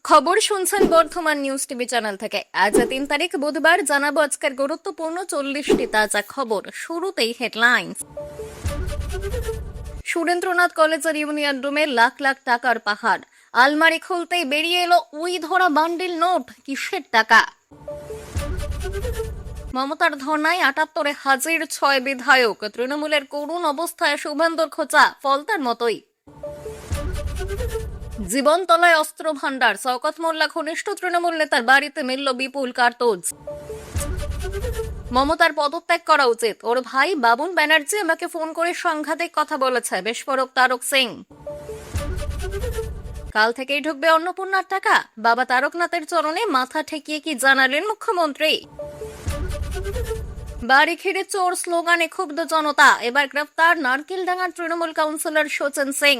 খবর শুনছেন Bardhaman news TV channel থেকে। আজ ৩ তারিখ বুধবার জানাবো আজকের গুরুত্বপূর্ণ 40টি তাজা খবর। শুরুতেই হেডলাইন্স। সুরেন্দ্রনাথ কলেজের ইউনিয়ন রুমে লাখ লাখ টাকার পাহাড়, আলমারি খুলতেই বেরিয়ে এলো উই ধরা বান্ডিল নোট। কিসের টাকা? মমতার ধর্নায় ৭৮-এ হাজির ৬ বিধায়ক। তৃণমূলের করুণ অবস্থায় শুভেন্দুর খোঁচা, ফলতার মতোই। জীবনতলায় অস্ত্র ভান্ডার, শওকত মোল্লা ঘনিষ্ঠ তৃণমূল নেতার বাড়িতে মিলল বিপুল কার্তুজ। মমতার পদত্যাগ করা উচিত, ওর ভাই বাবুন ব্যানার্জি আমাকে ফোন করে সাংঘাতিক কথা বলেছে, বিস্ফোরক তারক সিং। কাল থেকেই ঢুকবে অন্নপূর্ণার টাকা, বাবা তারকনাথের চরণে মাথা ঠেকিয়ে কি জানালেন মুখ্যমন্ত্রী। বাড়ি ঘিরে চোর স্লোগানে ক্ষুব্ধ জনতা, এবার গ্রেফতার নারকেলডাঙ্গার তৃণমূল কাউন্সিলর শচীন সিং।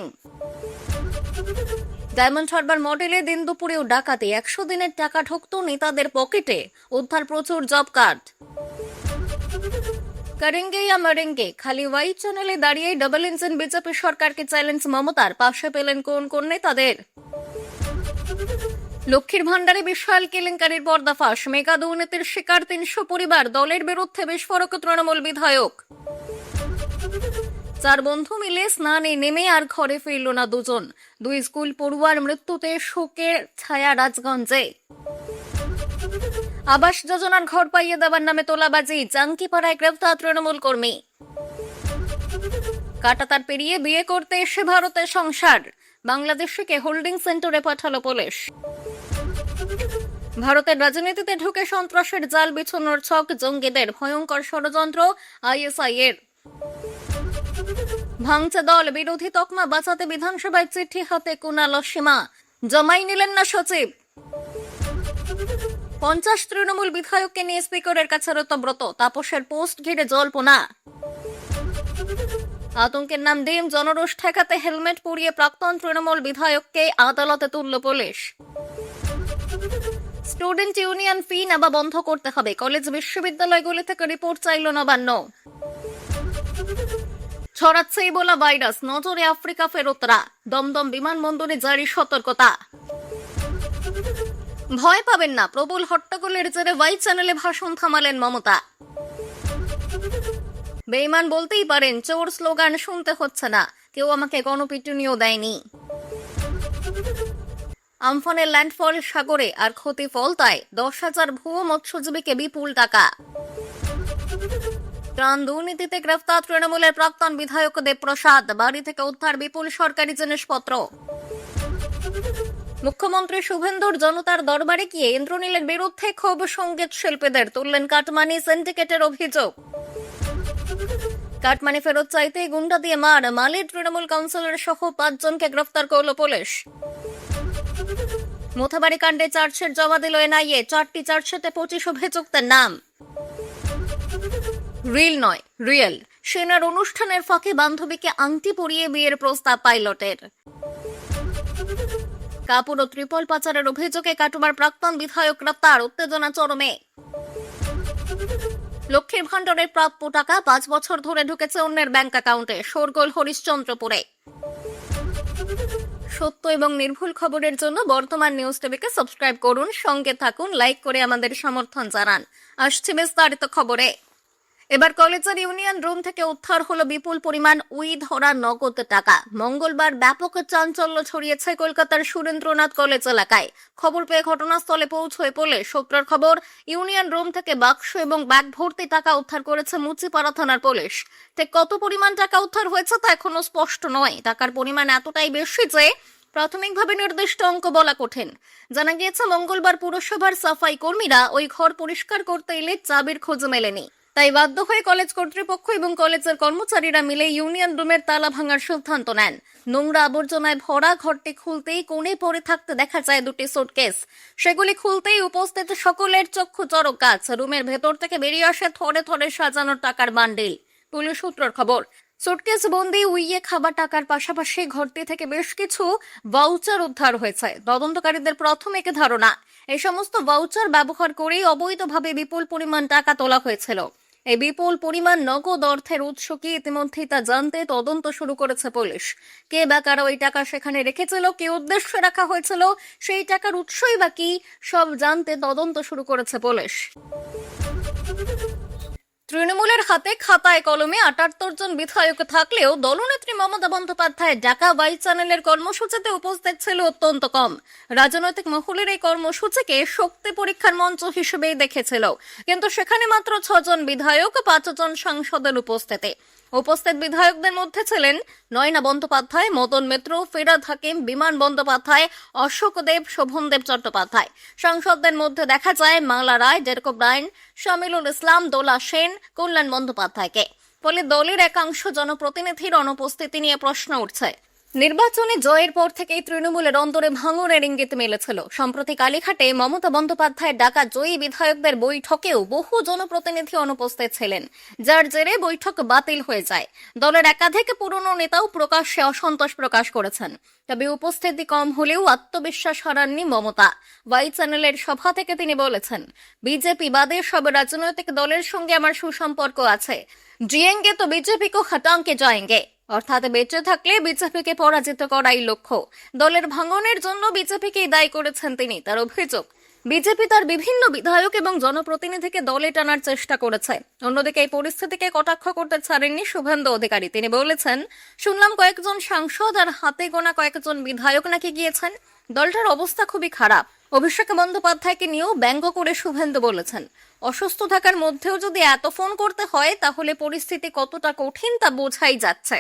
ডায়মন্ড হারবার মডেলে দিন দুপুরেও ডাকাতি, ১০০ দিনের টাকা ঢুকত নেতাদের পকেটে, উদ্ধার প্রচুর জব কার্ড। করেঙ্গে ইয়া মরেঙ্গে, খালি ওয়াই চ্যানেলে দাঁড়িয়ে ডাবল ইঞ্জিন বিজেপি সরকারকে চ্যালেঞ্জ মমতার, পাশে পেলেন কোন কোন নেতাদের। লক্ষ্মীর ভান্ডারে বিশাল কেলেঙ্কারির পর্দাফাঁস, মেগা দুর্নীতির শিকার ৩০০ পরিবার, দলের বিরুদ্ধে বিস্ফোরক তৃণমূল বিধায়ক। ৪ বন্ধু মিলে স্নানে নেমে আর ঘরে ফিরল না দুজন, ২ স্কুল পড়ুয়ার মৃত্যুতে শোকের ছায়া রাজগঞ্জে। আবাস যোজনার ঘর পাইয়ে দেওয়ার নামে তোলাবাজি, জাঙ্কিপাড়ায় গ্রেফতার তৃণমূল কর্মী। কাঁটাতার পেরিয়ে বিয়ে করতে এসে ভারতের সংসার, বাংলাদেশকে হোল্ডিং সেন্টারে পাঠালো পুলিশ। ভারতের রাজনীতিতে ঢুকে সন্ত্রাসের জাল বিছানোর ছক জঙ্গিদের, ভয়ঙ্কর ষড়যন্ত্র আইএসআই এর। ভাঙছে দল, বিরোধী তকমা বাঁচাতে বিধানসভায় চিঠি হাতে কুণাল সীমা, জমাই নিলেন না সচিব। ৫০ তৃণমূল বিধায়ককে নিয়ে স্পিকারের কাছে রতব্রত, তাপসের পোস্ট ঘিরে জল্পনা। আতঙ্কের নাম ডিম, জনরোষ ঠেকাতে হেলমেট পরিয়ে প্রাক্তন তৃণমূল বিধায়ককে আদালতে তুলল পুলিশ। স্টুডেন্ট ইউনিয়ন ফি নেওয়া বন্ধ করতে হবে, কলেজ বিশ্ববিদ্যালয়গুলি থেকে রিপোর্ট চাইল নবান্ন। ছড়াচ্ছে ইবোলা ভাইরাস, নজরে আফ্রিকা ফেরতরা, দমদম বিমানবন্দরে জারি সতর্কতা। ভয় পাবেন না, প্রবল হট্টগোলের জেরে ওয়াই চ্যানেলে ভাষণ থামালেন মমতা। বেঈমান বলতেই পারেন, চোর স্লোগান শুনতে হচ্ছে না, কেউ আমাকে গণপিটুনিও দেয়নি। আমফানের ল্যান্ডফল সাগরে আর ক্ষতি ফলতায়, ১০,০০০ ভুয়ো মৎস্যজীবীকে বিপুল টাকা। ত্রাণ দুর্নীতিতে গ্রেফতার তৃণমূলের প্রাক্তন বিধায়ক দেবপ্রসাদ, বাড়ি থেকে উদ্ধার বিপুল সরকারি জিনিসপত্র। মুখ্যমন্ত্রী শুভেন্দুর জনতার দরবারে গিয়ে ইন্দ্রনীলের বিরুদ্ধে ক্ষোভ সঙ্গীত শিল্পীদের, তুললেন কাটমানি সিন্ডিকেটের অভিযোগ। কাটমানি ফেরত চাইতে গুন্ডা দিয়ে মার, মালির তৃণমূল কাউন্সিলর সহ ৫ জনকে গ্রেফতার করল পুলিশ। মোথাবাড়ি কাণ্ডে চার্জশিট জমা দিল এনআইএ, ৪টি চার্জশিটে ২৫ অভিযুক্তের নাম। রিল নয় রিয়েল, সেনার অনুষ্ঠানের ফাঁকে বান্ধবীকে আংটি পরিয়ে বিয়ের প্রস্তাব পাইলটের। কাপড় ও ত্রিপল পাচারের অভিযোগে কাটুমার প্রাক্তন বিধায়ক গ্রেফতার, উত্তেজনা চরমে। লক্ষ্মীর ভান্ডারের প্রাপ্য টাকা ৫ বছর ধরে ঢুকেছে অন্যের ব্যাংক অ্যাকাউন্টে, শোরগোল হরিশ্চন্দ্রপুরে। সত্য এবং নির্ভুল খবরের জন্য বর্তমান নিউজ টিভিকে সাবস্ক্রাইব করুন, সঙ্গে থাকুন, লাইক করে আমাদের সমর্থন জানান। আসছে বিস্তারিত খবরে। এবার কলেজের ইউনিয়ন রুম থেকে উদ্ধার হলো বিপুল পরিমাণ উই ধরা নগদ টাকা। মঙ্গলবার ব্যাপক চাঞ্চল্য ছড়িয়েছে কলকাতার সুরেন্দ্রনাথ কলেজ এলাকায়। খবর পেয়ে ঘটনাস্থলে পৌঁছয় পুলিশ। সূত্রের খবর, ইউনিয়ন রুম থেকে বাক্স এবং ব্যাগ ভর্তি টাকা উদ্ধার করেছে মুচিপাড়া থানার পুলিশ। ঠিক কত পরিমাণ টাকা উদ্ধার হয়েছে তা এখনো স্পষ্ট নয়। টাকার পরিমাণ এতটাই বেশি যে প্রাথমিকভাবে নির্দিষ্ট অঙ্ক বলা কঠিন। জানা গিয়েছে, মঙ্গলবার পুরসভার সাফাই কর্মীরা ওই ঘর পরিষ্কার করতে এলে চাবির খোঁজ মেলেনি। তাই বাধ্য হয়ে কলেজ কর্তৃপক্ষ এবং কলেজের কর্মচারীরা মিলে ইউনিয়ন রুমের তালা ভাঙার সিদ্ধান্ত নেন। নোংরা আবর্জনায় ভরা ঘরটি খুলতেই কোণে পড়ে থাকতে দেখা যায় 2টি সুটকেস। সেগুলি খুলতেই উপস্থিত সকলের চক্ষু চড়ক গাছ। রুমের ভেতর থেকে বেরিয়ে আসে থরে থরে সাজানো টাকার বান্ডিল। পুলিশ সূত্রের খবর, সুটকেস বন্দি উইয়ে খাবার টাকার পাশাপাশি ঘরটি থেকে বেশ কিছু ভাউচার উদ্ধার হয়েছে। তদন্তকারীদের প্রাথমিক ধারণা, এই সমস্ত ভাউচার ব্যবহার করেই অবৈধভাবে বিপুল পরিমাণ টাকা তোলা হয়েছিল। এই বিপুল পরিমাণ নগদ অর্থের উৎস কি ইতিমধ্যেই তা জানতে তদন্ত শুরু করেছে পুলিশ। কে বা কারা ওই টাকা সেখানে রেখেছিল, কি উদ্দেশ্যে রাখা হয়েছিল, সেই টাকার উৎসই বা কি, সব জানতে তদন্ত শুরু করেছে পুলিশ। তৃণমূলের হাতে খাতায় কলমে ৭৮ জন বিধায়ক থাকলেও দলনেত্রী মমতা বন্দ্যোপাধ্যায়ের ডাকা ওয়াই চ্যানেলের কর্মসূচিতে উপস্থিত ছিল অত্যন্ত কম। রাজনৈতিক মহলের এই কর্মসূচিকে শক্তি পরীক্ষার মঞ্চ হিসেবেই দেখেছিল, কিন্তু সেখানে মাত্র ৬ জন বিধায়ক, ৫ জন সাংসদের উপস্থিতি। উপস্থিত বিধায়কদের মধ্যে ছিলেন নয়না বন্দ্যোপাধ্যায়, মদন মিত্র, ফিরহাদ হাকিম, বিমান বন্দ্যোপাধ্যায়, অশোক দেব, শোভনদেব চট্টোপাধ্যায়। সাংসদদের মধ্যে দেখা যায় মালা রায়, ডেরকো ব্রায়ন, শামিলুল ইসলাম, দোলা সেন, কল্যাণ বন্দ্যোপাধ্যায়কে। ফলে দলের একাংশ জনপ্রতিনিধির অনুপস্থিতি নিয়ে প্রশ্ন উঠছে। নির্বাচনে জয়ের পর থেকেই তৃণমূলের অন্তরে ভাঙনের ইঙ্গিত মিলেছিল। সম্প্রতি কালীঘাটে মমতা বন্দ্যোপাধ্যায়ের ডাকা জয়ী বিধায়কদের বৈঠকেও বহু জনপ্রতিনিধি অনুপস্থিত ছিলেন, যার জেরে বৈঠক বাতিল হয়ে যায়। দলের একাধিক পুরনো নেতাও প্রকাশ্যে অসন্তোষ প্রকাশ করেছেন। তবে উপস্থিতি কম হলেও আত্মবিশ্বাস হারাননি মমতা। ওয়াই চ্যানেলের সভা থেকে তিনি বলেছেন, বিজেপি বাদে সব রাজনৈতিক দলের সঙ্গে আমার সুসম্পর্ক আছে। জিয়েঙ্গে তো বিজেপি কো হটাঙ্গে যায়েঙ্গে, অর্থাৎ বেঁচে থাকলে বিজেপিকে পরাজিত করাই লক্ষ্য। দলের ভাঙনের জন্য বিজেপিকেই দায়ী করেছেন তিনি। তার অভিযোগ, বিজেপি তার বিভিন্ন বিধায়ক এবং জনপ্রতিনিধিকে দলে টানার চেষ্টা করেছে। অন্যদিকে এই পরিস্থিতিকে কটাক্ষ করতে ছাড়েননি শুভেন্দু অধিকারী। তিনি বলেছেন, শুনলাম কয়েকজন সাংসদ আর হাতে গোনা কয়েকজন বিধায়ক নাকি গিয়েছেন। দলটার অবস্থা খুবই খারাপ। অভিষেক বন্দ্যোপাধ্যায়কে নিয়েও ব্যঙ্গ করে শুভেন্দু বলেছেন, অসুস্থ থাকার মধ্যেও যদি এত ফোন করতে হয় তাহলে পরিস্থিতি কতটা কঠিন তা বোঝাই যাচ্ছে।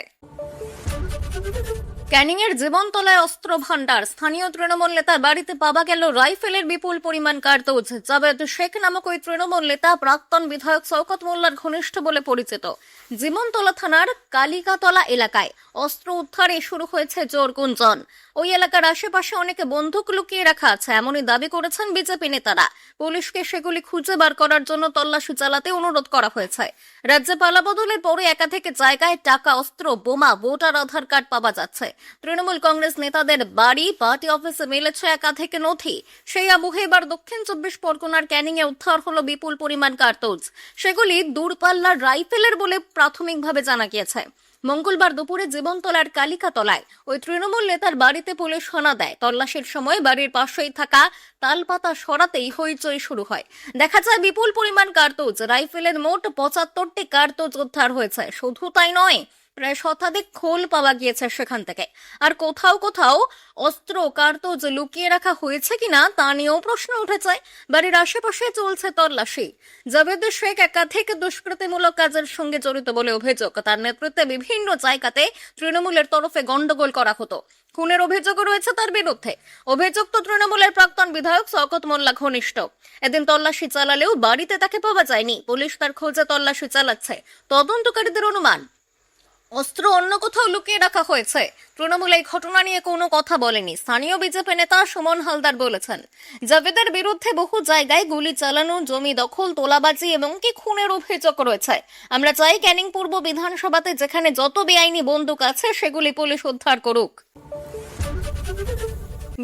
ক্যানিংয়ের জীবনতলায় অস্ত্র ভান্ডার, স্থানীয় তৃণমূল নেতার বাড়িতে পাওয়া গেল রাইফেলের বিপুল পরিমাণ কার্তুজ। জাভেদ শেখ নামক ওই তৃণমূল নেতা প্রাক্তন বিধায়ক শওকত মোল্লার ঘনিষ্ঠ বলে পরিচিত। জীবনতলা থানার কালিকাতলা এলাকায় অস্ত্র উদ্ধারে শুরু হয়েছে জোর গুঞ্জন। ওই এলাকার আশেপাশে অনেকে বন্দুক লুকিয়ে রাখা আছে, এমনই দাবি করেছেন বিজেপি নেতারা। পুলিশকে সেগুলি খুঁজে বার করার জন্য তল্লাশি চালাতে অনুরোধ করা হয়েছে। রাজ্যে পালাবদলের পরে একাধিক জায়গায় টাকা, অস্ত্র, বোমা, ভোটার আধার কার্ড পাওয়া যাচ্ছে। তৃণমূল কংগ্রেস নেতাদের বাড়ি, পার্টি অফিসে মিলেছে একাধিক নথি। সেই আবহে এবার দক্ষিণ ২৪ পরগনার ক্যানিংয়ে উদ্ধার হলো বিপুল পরিমাণ কার্তুজ। সেগুলি দূরপাল্লার রাইফেলের বলে প্রাথমিকভাবে জানা গিয়েছে। মঙ্গলবার দুপুরে জীবনতলার কালিকাতলায় ওই তৃণমূল নেতার বাড়িতে পুলিশ হানা দেয়। তল্লাশির সময় বাড়ির পাশেই থাকা তালপাতা সরাতেই হইচই শুরু হয়। দেখা যায় বিপুল পরিমাণ কার্তুজ। রাইফেলের মোট ৭৫টি কার্তুজ উদ্ধার হয়েছে। শুধু তাই নয়, প্রায় শতাধিক খোল পাওয়া গিয়েছে সেখান থেকে। আর কোথাও কোথাও অস্ত্র, কার্তুজ লুকিয়ে রাখা হয়েছে কিনা তা নিয়েও প্রশ্ন উঠেছে। বাড়ির আশেপাশে চলছে তল্লাশি। জাভেদ শেখ একাধিক দুষ্কৃতিমূলক কাজের সঙ্গে জড়িত বলে অভিযোগ। তার নেতৃত্বে বিভিন্ন জায়গাতে তৃণমূলের তরফে গন্ডগোল করা হতো। খুনের অভিযোগও রয়েছে তার বিরুদ্ধে। অভিযুক্ত তৃণমূলের প্রাক্তন বিধায়ক শওকত মোল্লা ঘনিষ্ঠ। এদিন তল্লাশি চালালেও বাড়িতে তাকে পাওয়া যায়নি। পুলিশ তার খোঁজে তল্লাশি চালাচ্ছে। তদন্তকারীদের অনুমান, অস্ত্র অন্য কোথাও লুকিয়ে রাখা হয়েছে। তৃণমূল এই ঘটনা নিয়ে কোনো কথা বলেনি। স্থানীয় বিজেপি নেতা সুমন হালদার বলেছেন, জাভেদের বিরুদ্ধে বহু জায়গায় গুলি চালানো, জমি দখল, তোলাবাজি এবং কি খুনের অভিযোগ রয়েছে। আমরা চাই ক্যানিং পূর্ব বিধানসভাতে যেখানে যত বেআইনি বন্দুক আছে সেগুলি পুলিশ উদ্ধার করুক।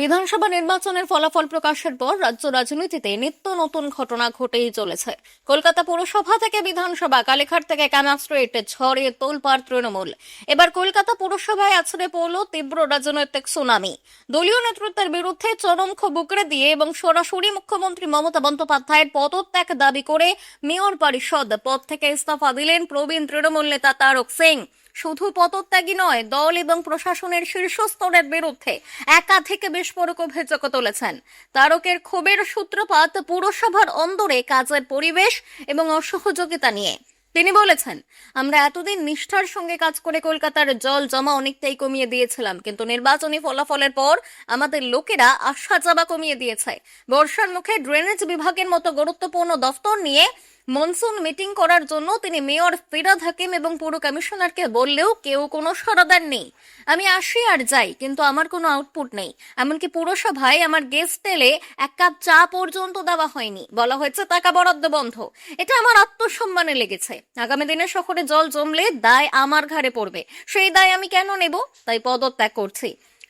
বিধানসভা নির্বাচনের ফলাফল প্রকাশের পর রাজ্য রাজনীতিতে নিত্য নতুন ঘটনা ঘটেই চলেছে। কলকাতা পুরসভা থেকে বিধানসভা, কালীঘাট থেকে ক্যামাক স্ট্রিট, ঝড়ে তোলপাড় তৃণমূল। এবার কলকাতা পুরসভায় আছড়ে পড়ল তীব্র রাজনৈতিক সুনামি। দলীয় নেতৃত্বের বিরুদ্ধে চরম ক্ষোভ উগরে দিয়ে এবং সরাসরি মুখ্যমন্ত্রী মমতা বন্দ্যোপাধ্যায়ের পদত্যাগ দাবি করে মেয়র পরিষদ পদ থেকে ইস্তফা দিলেন প্রবীণ তৃণমূল নেতা তারক সিং। শুধু পদত্যাগী নয়, দল এবং প্রশাসনের শীর্ষস্তরের বিরুদ্ধে একাধিক বিস্ফোরক অভিযোগ তুলেছেন। তারকের ক্ষোভের সূত্রপাত পুরসভার অন্দরে কাজের পরিবেশ এবং অসহযোগিতা নিয়ে। তিনি বলেছেন, আমরা এতদিন নিষ্ঠার সঙ্গে কাজ করে কলকাতার জল জমা অনেকটাই কমিয়ে দিয়েছিলাম, কিন্তু নির্বাচনী ফলাফলের পর আমাদের লোকেরা আসা যাওয়া কমিয়ে দিয়েছে। বর্ষার মুখে ড্রেনেজ বিভাগের মতো গুরুত্বপূর্ণ দফতর নিয়ে মনসুন মিটিং করার জন্য তিনি মেয়র ফিরহাদ হাকিম এবং পুর কমিশনারকে বললেও কেউ কোনো সাড়া দেননি। আমি আসি আর যাই, কিন্তু আমার কোনো আউটপুট নেই। এমনকি পুরসভায় আমার গেস্ট এলে এক কাপ চা পর্যন্ত দেওয়া হয়নি। বলা হয়েছে টাকা বরাদ্দ বন্ধ। এটা আমার আত্মসম্মানে লেগেছে। আগামী দিনে শহরে জল জমলে দায় আমার ঘাড়ে পড়বে। সেই দায় আমি কেন নেব? তাই পদত্যাগ করছি।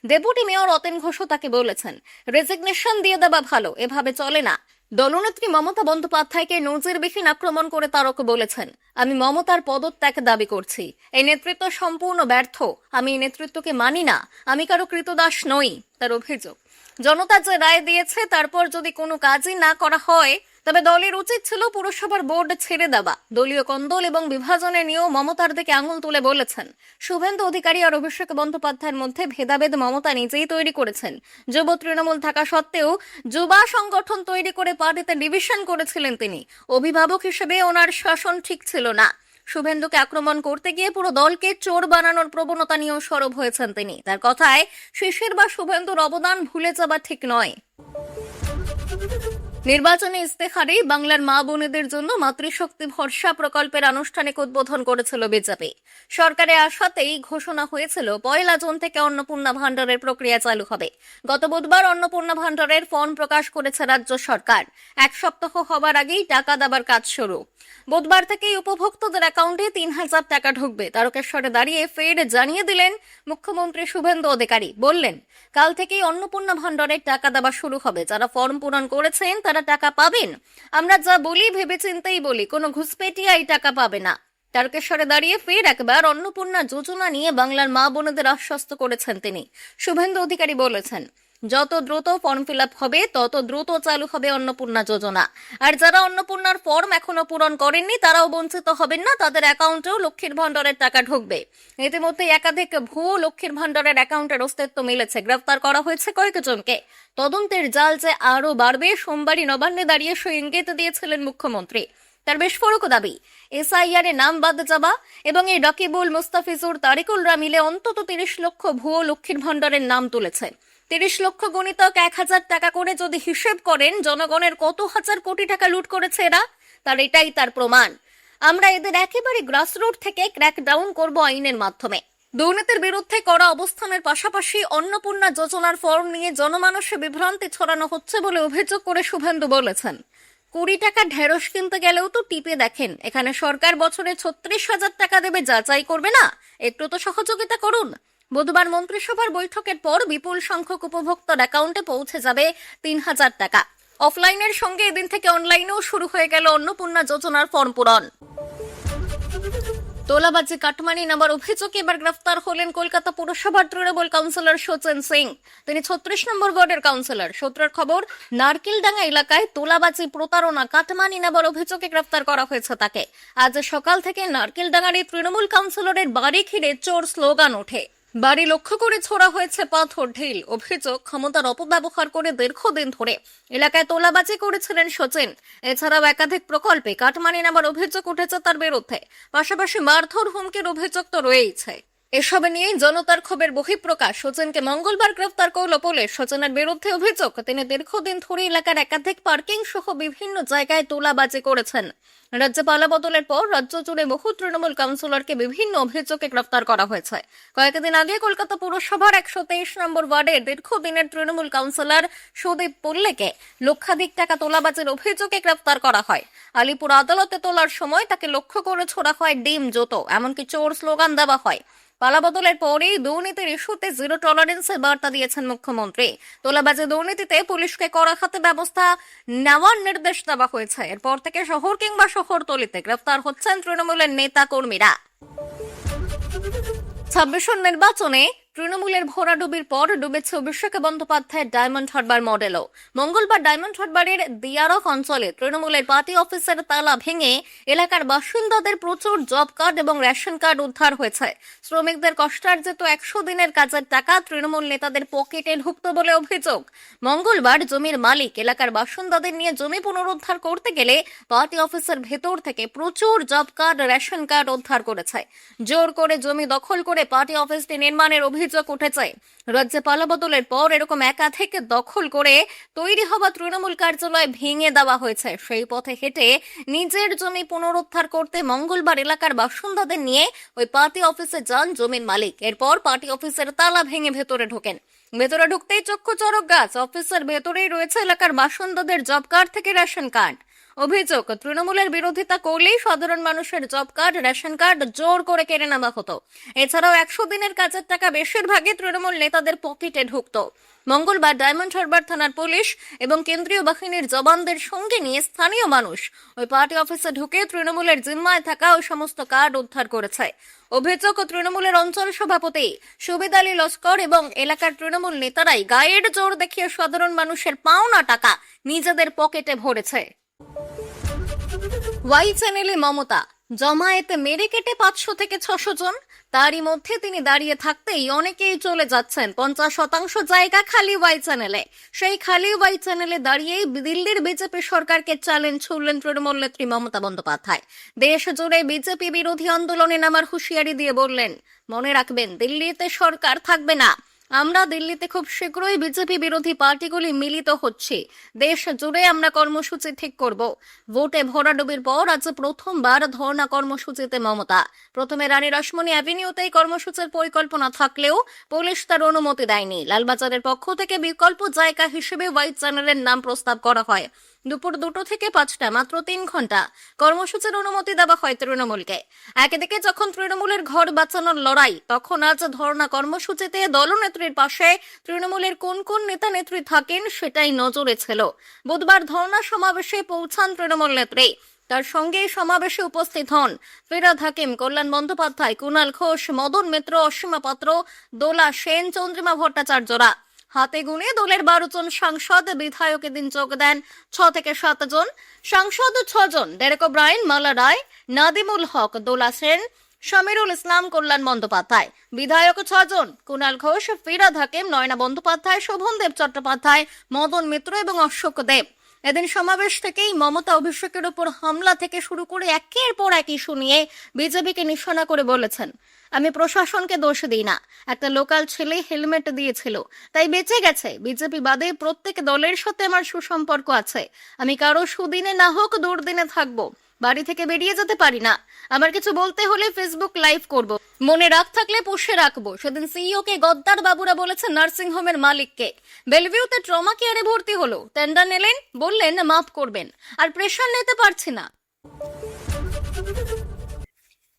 ডেপুটি মেয়র অতেন ঘোষও তাকে বলেছেন, রেজিগনেশন দিয়ে দেওয়া ভালো, এভাবে চলে না। দলনেত্রী মমতা বন্দ্যোপাধ্যায়কে নজিরবিহীন আক্রমণ করে তারক বলেছেন, আমি মমতার পদত্যাগ দাবি করছি। এই নেতৃত্ব সম্পূর্ণ ব্যর্থ। আমি এই নেতৃত্বকে মানি না। আমি কারো কৃতদাস নই, তার অভিযোগ। জনতা যে রায় দিয়েছে তারপর যদি কোনো কাজই না করা হয় তবে দলের উচিত ছিল পুরসভার বোর্ড ছেড়ে দেওয়া। দলীয় কন্দল এবং বিভাজনে নিয়েও মমতার দিকে আঙুল তুলে বলেছেন, শুভেন্দু অধিকারী আর অভিষেক বন্দ্যোপাধ্যায়ের মধ্যে ভেদাভেদ মমতা নিজেই তৈরি করেছেন। যুব তৃণমূল থাকা সত্ত্বেও যুবা সংগঠন তৈরি করে পার্টিতে ডিভিশন করেছিলেন তিনি। অভিভাবক হিসেবে ওনার শাসন ঠিক ছিল না। শুভেন্দুকে আক্রমণ করতে গিয়ে পুরো দলকে চোর বানানোর প্রবণতা নিয়েও সরব হয়েছেন তিনি। তার কথায় শিশির বা শুভেন্দুর অবদান ভুলে যাওয়া ঠিক নয়। নির্বাচনী ইস্তেহারে বাংলার মা বোনেদের জন্য মাতৃশক্তি ভরসা প্রকল্পের আনুষ্ঠানিক উদ্বোধন করেছিল বিজেপি। সরকারের আশাতেই ঘোষণা হয়েছিল 1 জুন থেকে অন্নপূর্ণা ভান্ডারের প্রক্রিয়া চালু হবে। গত বুধবার অন্নপূর্ণা ভান্ডারের ফর্ম প্রকাশ করেছে রাজ্য সরকার। 1 সপ্তাহ হবার আগেই টাকা দেবার কাজ শুরু। বুধবার থেকেই উপভোক্তাদের অ্যাকাউন্টে 3,000 টাকা ঢুকবে। তারকেশ্বরে দাঁড়িয়ে ফের জানিয়ে দিলেন মুখ্যমন্ত্রী শুভেন্দু অধিকারী। বললেন, কাল থেকেই অন্নপূর্ণা ভান্ডারের টাকা দেওয়া শুরু হবে। যারা ফর্ম পূরণ করেছেন তারা টাকা পাবেন। আমরা যা বলি ভেবেচিন্তেই বলি, কোনো ঘুষপেটিয়া এই টাকা পাবে না। তারকেশ্বরে দাঁড়িয়ে ফের একবার অন্নপূর্ণা যোজনা নিয়ে বাংলার মা বোনেদের আশ্বস্ত করেছেন তিনি। শুভেন্দু অধিকারী বলেছেন, যত দ্রুত ফর্ম ফিল আপ হবে তত দ্রুত চালু হবে অন্নপূর্ণা যোজনা। আর যারা অন্নপূর্ণার ফর্ম এখনো পূরণ করেননি তারাও বঞ্চিত হবেন না। তাদের অ্যাকাউন্টেও লক্ষ্মীর ভান্ডারের টাকা ঢুকবে। ইতিমধ্যে একাধিক ভুয়ো লক্ষ্মীর ভান্ডারের অ্যাকাউন্টের অস্তিত্ব মিলেছে। গ্রেফতার করা হয়েছে কয়েকজনকে। তদন্তের জাল যে আরো বাড়বে, সোমবারই নবান্নে দাঁড়িয়ে সে ইঙ্গিত দিয়েছিলেন মুখ্যমন্ত্রী। তার বিস্ফোরক দাবি, এসআইআর এ নাম বাদ যাওয়া এবং এই রকিবুল, মুস্তাফিজুর, তারিকুলরা মিলে অন্তত 30 লক্ষ ভুয়ো লক্ষ্মীর ভান্ডারের নাম তুলেছে। 30 লক্ষ গণিতক 1,000 টাকা করে যদি হিসেব করেন, জনগণের কত হাজার কোটি টাকা লুট করেছে এরা, তার এটাই তার প্রমাণ। আমরা এদের একেবারে গ্রাসরুট থেকে ক্র্যাকডাউন করব আইনের মাধ্যমে। দুর্নীতির বিরুদ্ধে করা অবস্থানের পাশাপাশি অন্নপূর্ণা যোজনার ফর্ম নিয়ে জনমানসে বিভ্রান্তি ছড়ানো হচ্ছে বলে অভিযোগ করে শুভেন্দু বলেছেন, 20 টাকা ঢেঁড়স কিনতে গেলেও তো টিপে দেখেন। এখানে সরকার বছরে 36,000 টাকা দেবে, যাচাই করবে না? একটু তো সহযোগিতা করুন। বুধবার মন্ত্রিসভার বৈঠকের পর বিপুল সংখ্যক উপভোক্তার অ্যাকাউন্টে পৌঁছে যাবে 3,000 টাকা। অফলাইনের সঙ্গে এদিন থেকে অনলাইনেও শুরু হয়ে গেল অন্নপূর্ণা যোজনার ফর্ম পূরণ। তোলাবাজি কাটমানি নেবার অভিযোগে এবার গ্রেফতার হলেন কলকাতা পুরসভার তৃণমূল কাউন্সিলর সচিন সিং। তিনি 36 নম্বর ওয়ার্ডের কাউন্সিলর। সূত্রের খবর, নারকেলডাঙ্গা এলাকায় তোলাবাজি, প্রতারণা, কাটমানি নেবার অভিযোগে গ্রেফতার করা হয়েছে তাকে। আজ সকাল থেকে নারকেলডাঙ্গার এই তৃণমূল কাউন্সিলরের বাড়ি ঘিরে চোর স্লোগান ওঠে। বাড়ি লক্ষ্য করে ছোড়া হয়েছে পাথর, ঢিল। অভিযোগ, ক্ষমতার অপব্যবহার করে দীর্ঘদিন ধরে এলাকায় তোলাবাজি করেছিলেন সচিন। এছাড়াও একাধিক প্রকল্পে কাটমানি নেবার অভিযোগ উঠেছে তার বিরুদ্ধে। পাশাপাশি মারধর, হুমকির অভিযোগ তো রয়েইছে। এসব নিয়ে জনতার ক্ষোভের বহিঃপ্রকাশ। সচিনকে মঙ্গলবার গ্রেফতার করল পুলিশ। সচিনের বিরুদ্ধে অভিযোগ, তিনি দীর্ঘদিন ধরে এলাকার একাধিক পার্কিং সহ বিভিন্ন জায়গায় তোলাবাজি করেছেন। রাজ্যে পালা বদলের পর রাজ্য জুড়ে বহু তৃণমূল কাউন্সিলরকে বিভিন্ন অভিযোগে গ্রেফতার করা হয়েছে। কয়েকদিন আগে কলকাতা পুরসভার 123 নম্বর ওয়ার্ডের দীর্ঘদিনের তৃণমূল কাউন্সিলর সুদীপ পল্লেকে লক্ষাধিক টাকা তোলাবাজির অভিযোগে গ্রেফতার করা হয়। আলিপুর আদালতে তোলার সময় তাকে লক্ষ্য করে ছোড়া হয় ডিম, জুতো, এমনকি চোর স্লোগান দেওয়া হয়। পালাবদলের পরেই দুর্নীতির ইস্যুতে জিরো টলারেন্সের বার্তা দিয়েছেন মুখ্যমন্ত্রী। তোলাবাজি দুর্নীতিতে পুলিশকে কড়া হাতে ব্যবস্থা নেওয়ার নির্দেশ দেওয়া হয়েছে। এরপর থেকে শহর কিংবা শহরতলিতে গ্রেফতার হচ্ছেন তৃণমূলের নেতা কর্মীরা। 26 নির্বাচনে তৃণমূলের ভরাডুবির পর ডুবেছে অভিষেক বন্দ্যোপাধ্যায়ের ডায়মন্ড হারবার মডেলও। মঙ্গলবার ডায়মন্ড হারবারের দিয়ারক অঞ্চলে তৃণমূলের পার্টি অফিসের তালা ভেঙে এলাকার বাসিন্দাদের প্রচুর জব কার্ড এবং রেশন কার্ড উদ্ধার হয়েছে। শ্রমিকদের কষ্টার্জিত 100 দিনের কাজের টাকা তৃণমূল নেতাদের পকেটে ঢুকত বলে অভিযোগ। মঙ্গলবার জমির মালিক এলাকার বাসিন্দাদের নিয়ে জমি পুনরুদ্ধার করতে গেলে পার্টি অফিসের ভেতর থেকে প্রচুর জব কার্ড, রেশন কার্ড উদ্ধার করেছে। জোর করে জমি দখল করে পার্টি অফিসটি নির্মাণের অভিযোগ উঠেছে। রাজ্যে পালাবদলের পর এরকম একাধিক দখল করে তৈরি হওয়া তৃণমূল কার্যালয় ভেঙে দেওয়া হয়েছে। সেই পথে হেঁটে নিজের জমি পুনরুদ্ধার করতে মঙ্গলবার এলাকার বাসিন্দাদের নিয়ে ওই পার্টি অফিসে যান জমির মালিক। এরপর পার্টি অফিসের তালা ভেঙে ভেতরে ঢোকেন। ভেতরে ঢুকতেই চক্ষু চড়ক গাছ। অফিসের ভেতরেই রয়েছে এলাকার বাসিন্দাদের জব কার্ড থেকে রেশন কার্ড। অভিযোগ, তৃণমূলের বিরোধিতা করলেই সাধারণ মানুষের জব কার্ড, রেশন কার্ড জোর করে কেড়ে নেওয়া হতো। এছাড়াও 100 দিনের কাজের টাকা বেশিরভাগই তৃণমূল নেতাদের পকেটে ঢুকতো। মঙ্গলবার ডায়মন্ড হারবার থানার পুলিশ এবং কেন্দ্রীয় বাহিনীর জওয়ানদের সঙ্গে নিয়ে স্থানীয় মানুষ ওই পার্টি অফিসে ঢুকে তৃণমূলের জিম্মায় থাকা ওই সমস্ত কার্ড উদ্ধার করেছে। অভিযোগ, তৃণমূলের অঞ্চল সভাপতি সুবেদ আলী লস্কর এবং এলাকার তৃণমূল নেতারাই গায়ের জোর দেখিয়ে সাধারণ মানুষের পাওনা টাকা নিজেদের পকেটে ভরেছে। ওয়াই চ্যানেলে মমতা জমায়েতে মেরে কেটে 500 থেকে 600 জন, তারই মধ্যে তিনি দাঁড়িয়ে থাকতেই অনেকেই চলে যাচ্ছেন। 50% জায়গা খালি ওয়াই চ্যানেলে। সেই খালি ওয়াই চ্যানেলে দাঁড়িয়েই দিল্লির বিজেপি সরকারকে চ্যালেঞ্জ ছুড়লেন তৃণমূল নেত্রী মমতা বন্দ্যোপাধ্যায়। দেশ জুড়ে বিজেপি বিরোধী আন্দোলনে নামার হুঁশিয়ারি দিয়ে বললেন, মনে রাখবেন দিল্লিতে সরকার থাকবে না। আমরা দিল্লিতে খুব শীঘ্রই বিজেপি বিরোধী পার্টিগুলি মিলিত হচ্ছে। দেশ জুড়ে আমরা কর্মসূচি ঠিক করব। ভোটে ভরাডুবির পর আজ প্রথমবার ধর্ণা কর্মসূচিতে মমতা। প্রথমে রানী রাসমণি অ্যাভিনিউতেই কর্মসূচির পরিকল্পনা থাকলেও পুলিশ তার অনুমতি দেয়নি। লালবাজারের পক্ষ থেকে বিকল্প জায়গা হিসেবে হোয়াইট চ্যানেলের নাম প্রস্তাব করা হয়। দুপুর 2টো থেকে 5টা, মাত্র 3 ঘন্টা কর্মসূচির অনুমতি দেওয়া হয় তৃণমূলকে। একদিকে যখন তৃণমূলের ঘর বাঁচানোর লড়াই, তখন আজ ধর্ণা কর্মসূচিতে দলনেত্রীর পাশে তৃণমূলের কোন কোন নেতা নেত্রী থাকেন সেটাই নজরে ছিল। বুধবার ধর্ণা সমাবেশে পৌঁছান তৃণমূল নেত্রী। তার সঙ্গে সমাবেশে উপস্থিত হন ফিরহাদ হাকিম, কল্যাণ বন্দ্যোপাধ্যায়, কুণাল ঘোষ, মদন মিত্র, অসীমা পাত্র, দোলা সেন, চন্দ্রিমা ভট্টাচার্যরা। হাতে গুনে দলের 12 জন সাংসদ বিধায়ক এদিন যোগ দেন 6 থেকে 7 জন। সাংসদ 6 জন, ডেরেক ওব্রায়েন, মালা রায়, নাদিমুল হক, দোলা সেন, শামিরুল ইসলাম, কল্যাণ বন্দ্যোপাধ্যায়। বিধায়ক 6 জন, কুণাল ঘোষ, ফিরহাদ হাকিম, নয়না বন্দ্যোপাধ্যায়, শোভনদেব চট্টোপাধ্যায়, মদন মিত্র এবং অশোক দেব। এদিন সমাবেশ থেকেই মমতা অভিষেকের উপর হামলা থেকে শুরু করে একের পর এক ইস্যু নিয়ে বিজেপিকে নিশানা করে বলেছেন, আমি প্রশাসনকে দোষ দিই না। একটা লোকাল ছেলে হেলমেট দিয়েছিল, তাই বেঁচে গেছে। বিজেপি বাদে প্রত্যেক দলের সাথে আমার সুসম্পর্ক আছে। আমি কারো সুদিনে না হোক দুর্দিনে থাকবো। বাড়ি থেকে বেরিয়ে যেতে পারি না। আমার কিছু বলতে হলে ফেসবুক লাইভ করব। মনে রাগ থাকলে পুষে রাখবো। সেদিন সিইও কে গদ্দার বাবুরা বলেছেন নার্সিং হোমের মালিককে। বেলভিউতে ট্রমা কেয়ারে ভর্তি হলো, টেন্ডার নিলেন, বললেন মাফ করবেন, আর প্রেশার নিতে পারছি না।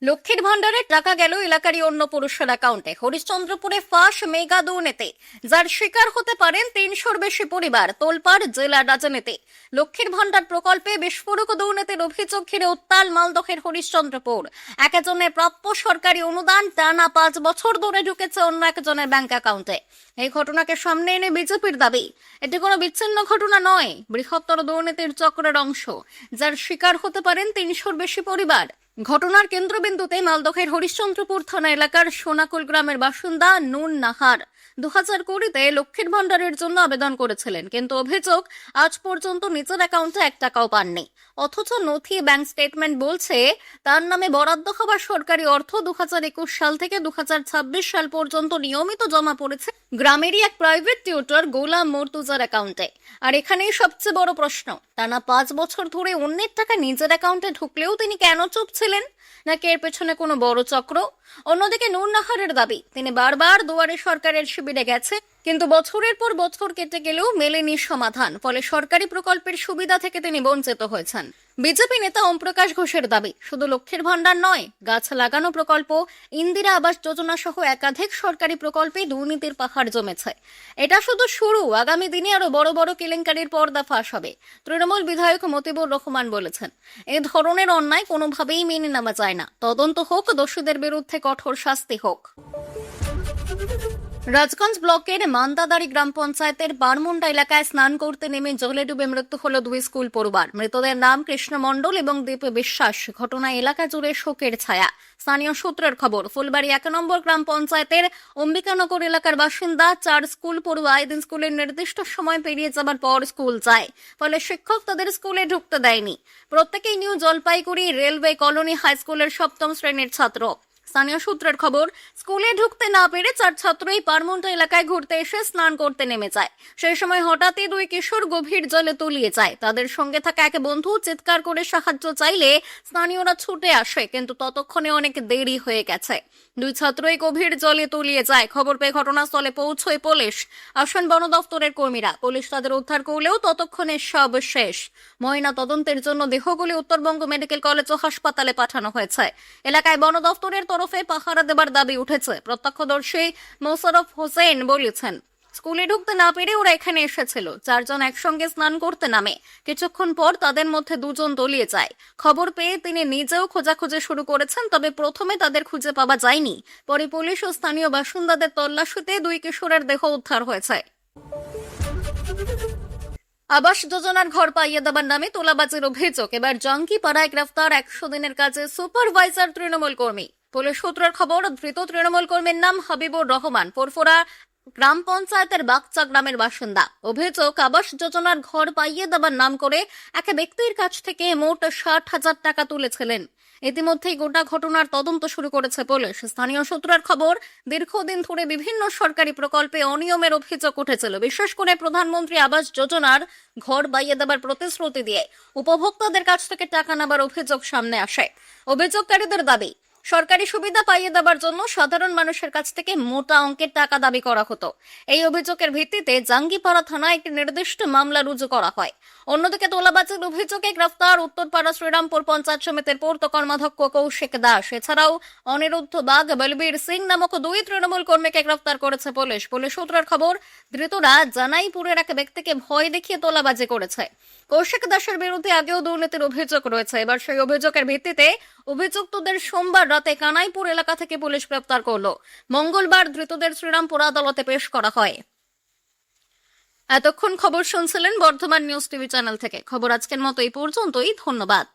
লক্ষ্মীর ভান্ডারের টাকা গেল এলাকারই অন্য পুরুষের অ্যাকাউন্টে। হরিশ্চন্দ্রপুরে ফাঁস মেগা দুর্নীতি, যার শিকার হতে পারেন 300-র বেশি পরিবার। তোলপাড় জেলা রাজনীতি। লক্ষ্মীর ভান্ডার প্রকল্পে বিস্ফোরক দুর্নীতির অভিযোগ ঘিরে উত্তাল মালদহের হরিশ্চন্দ্রপুর। একজনের প্রাপ্য সরকারি অনুদান টানা 5 বছর ধরে ঢুকেছে অন্য একজনের ব্যাংক অ্যাকাউন্টে। এই ঘটনাকে সামনে এনে বিজেপির দাবি, এটি কোনো বিচ্ছিন্ন ঘটনা নয়, বৃহত্তর দুর্নীতির চক্রের অংশ, যার শিকার হতে পারেন 300-র বেশি পরিবার। ঘটনার কেন্দ্রবিন্দুতে মালদহের হরিশ্চন্দ্রপুর থানা এলাকার সোনাকুল গ্রামের বাসিন্দা নুন নাহার 2020-তে লক্ষ্মীর ভান্ডারের জন্য আবেদন করেছিলেন, কিন্তু অভিযোগ আজ পর্যন্ত নিজের অ্যাকাউন্টে 1 টাকাও পাননি। অথচ নথি, ব্যাংক স্টেটমেন্ট বলছে তার নামে বরাদ্দ হওয়া সরকারি অর্থ 2021 সাল থেকে 2026 সাল পর্যন্ত নিয়মিত জমা পড়েছে গ্রামেরই এক প্রাইভেট টিউটর গোলাম মর্তুজার অ্যাকাউন্টে। আর এখানেই সবচেয়ে বড় প্রশ্ন, টানা 5 বছর ধরে অন্যের টাকা নিজের অ্যাকাউন্টে ঢুকলেও তিনি কেন চুপ ছিলেন? নাকি এর পেছনে কোনো বড় চক্র? অন্যদিকে নুন নাহারের দাবি, তিনি বারবার দুয়ারে সরকারের শিবিরে গেছে, কিন্তু বছরের পর বছর কেটে গেলেও মেলেনি সমাধান। ফলে সরকারি প্রকল্পের সুবিধা থেকে তিনি বঞ্চিত হয়েছেন। বিজেপি নেতা ওম প্রকাশ ঘোষের দাবি, শুধু লক্ষ্মীর ভান্ডার নয়, গাছ লাগানো প্রকল্প, ইন্দিরা আবাস যোজনা সহ একাধিক সরকারি প্রকল্পে দুর্নীতির পাহাড় জমেছে। এটা শুধু শুরু, আগামী দিনে আরো বড় বড় কেলেঙ্কারির পর্দা ফাঁস হবে। তৃণমূল বিধায়ক মতিবুর রহমান বলেছেন, এই ধরনের অন্যায় কোনোভাবেই মেনে নেওয়া যায় না। তদন্ত হোক, দোষীদের বিরুদ্ধে কঠোর শাস্তি হোক। রাজগঞ্জ ব্লকের মান্দাদারি গ্রাম পঞ্চায়েতের বারমুন্ডা এলাকায় স্নান করতে নেমে জলে ডুবে মৃত্যু হল 2 স্কুল পড়ুয়ার। মৃতদের নাম কৃষ্ণ মণ্ডল এবং দীপ বিশ্বাস। ঘটনায় এলাকা জুড়ে শোকের ছায়া। স্থানীয় সূত্রের খবর, ফুলবাড়ি 1 নম্বর গ্রাম পঞ্চায়েতের অম্বিকানগর এলাকার বাসিন্দা 4 স্কুল পড়ুয়া এদিন স্কুলের নির্দিষ্ট সময় পেরিয়ে যাবার পর স্কুল যায়। ফলে শিক্ষক তাদের স্কুলে ঢুকতে দেয়নি। প্রত্যেকেই new Jalpaiguri railway colony high স্কুলের 7ম শ্রেণীর ছাত্র। স্থানীয় সূত্রের খবর, স্কুলে ঢুকতে না পেরে 4 ছাত্রই বারমুন্ডা এলাকায় ঘুরতে এসে স্নান করতে নেমে যায়। সেই সময় হঠাৎই 2 কিশোর গভীর জলে তলিয়ে যায়। তাদের সঙ্গে থাকা এক বন্ধু চিৎকার করে সাহায্য চাইলে স্থানীয়রা ছুটে আসে, কিন্তু ততক্ষণে অনেক দেরি হয়ে গেছে। 2 ছাত্রই গভীর জলে তলিয়ে যায়। খবর পেয়ে ঘটনাস্থলে পৌঁছয় পুলিশ। আসেন বন দফতরের কর্মীরা। পুলিশ তাদের উদ্ধার করলেও ততক্ষণে সব শেষ। ময়না তদন্তের জন্য দেহগুলি উত্তরবঙ্গ মেডিকেল কলেজ ও হাসপাতালে পাঠানো হয়েছে। এলাকায় বন দফতরের তরফে পাহারা দেবার দাবি উঠেছে। প্রত্যক্ষদর্শী মোশাররফ হোসেন বলেছেন, স্কুলে ঢুকতে না পেরে ওরা এখানে এসেছিল। 4 জন একসঙ্গে স্নান করতে নামে। কিছুক্ষণ পর তাদের মধ্যে 2 জন তলিয়ে যায়। খবর পেয়ে তিনি নিজেও খোঁজাখুঁজি শুরু করেছেন, তবে প্রথমে তাদের খুঁজে পাওয়া যায়নি। পরে পুলিশ ও স্থানীয় বাসিন্দাদের তল্লাশিতে 2 কিশোরের দেহ উদ্ধার হয়েছে। আবাস যোজনার ঘর পাইয়ে দেবার নামে তোলাবাজির অভিযোগ। এবার জঙ্গিপাড়ায় গ্রেফতার 100 দিনের কাজে সুপারভাইজার তৃণমূল কর্মী। পুলিশ সূত্রের খবর, ধৃত তৃণমূল কর্মীর নাম হাবিবুর রহমান, পোরফোরা গ্রাম পঞ্চায়েতের বাগচা গ্রামের বাসিন্দা। অভিযোগ, আবাস যোজনার ঘর পাইয়ে দেবার নাম করে এক ব্যক্তির কাছ থেকে মোট 60,000 টাকা তুলেছিলেন। ইতিমধ্যেই গোটা ঘটনার তদন্ত শুরু করেছে পুলিশ। স্থানীয় সূত্রের খবর, দীর্ঘদিন ধরে বিভিন্ন সরকারি প্রকল্পে অনিয়মের অভিযোগ উঠেছিল। বিশেষ করে প্রধানমন্ত্রী আবাস যোজনার ঘর পাইয়ে দেবার প্রতিশ্রুতি দিয়ে উপভোক্তাদের কাছ থেকে টাকা নেবার অভিযোগ সামনে আসে। অভিযোগকারীদের দাবি, সরকারি সুবিধা পাইয়ে দেবার জন্য সাধারণ মানুষের কাছ থেকে মোটা অঙ্কের টাকা দাবি করা হতো। এই অভিযোগের ভিত্তিতে জাঙ্গিপাড়া থানায় একটি নির্দিষ্ট মামলা রুজু করা হয়। অন্যদিকে তোলাবাজির অভিযোগে গ্রেফতার উত্তরপাড়া শ্রীরামপুর পঞ্চায়েত সমিতির পূর্ত কর্মাধ্যক্ষ কৌশিক দাস। এছাড়াও অনিরুদ্ধ বাগ, বলবীর সিং নামক 2 তৃণমূল কর্মীকে গ্রেফতার করেছে পুলিশ। পুলিশ সূত্রের খবর, ধৃতরা জানাইপুরের এক ব্যক্তিকে ভয় দেখিয়ে তোলাবাজি করেছে। কৌশিক দাসের বিরুদ্ধে আগেও দুর্নীতির অভিযোগ রয়েছে। এবার সেই অভিযোগের ভিত্তিতে অভিযুক্তদের সোমবার রাতে কানাইপুর এলাকা থেকে পুলিশ গ্রেফতার করল। মঙ্গলবার ধৃতদের শ্রীরামপুর আদালতে পেশ করা হয়। এতক্ষণ খবর শুনছিলেন বর্ধমান নিউজ টিভি চ্যানেল থেকে। খবর আজকের মতো এই পর্যন্তই। ধন্যবাদ।